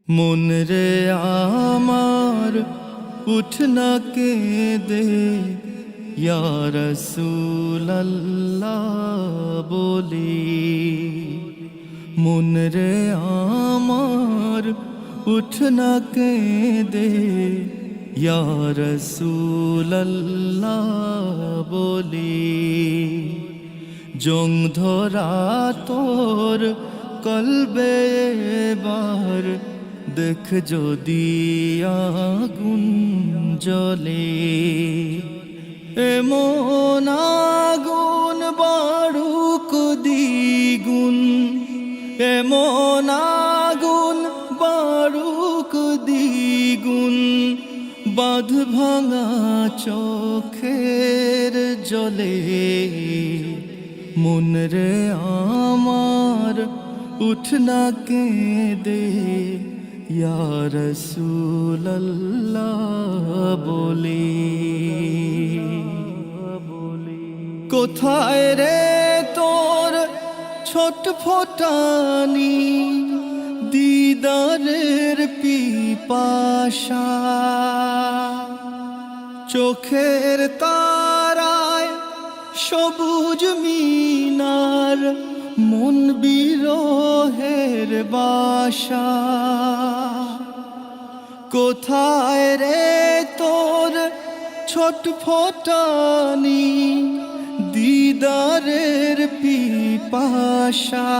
মন রে আমার উঠ না কেঁদে ইয়া রাসূলুল্লাহ বলি। মন রে আমার উঠ না কেঁদে ইয়া রাসূলুল্লাহ বলি। জং ধরা তোর কলবে এবার দেখ যদি আগুন জ্বলে। এমন আগুন বারুক দ্বিগুণ, এমন আগুন বারুক দ্বিগুণ, বাঁধ ভাঙা চোখের জলে। মন রে আমার উঠ না কেঁদে ইয়া রাসূলুল্লাহ বলি। কোথায় রে তোর ছটফটানি দিদারের পিপাসা? চোখের তারায় সবুজ মিনার, মন বিরহের বাসা। কোথায় রে তোর ছটফটানি দিদারের পিপাসা?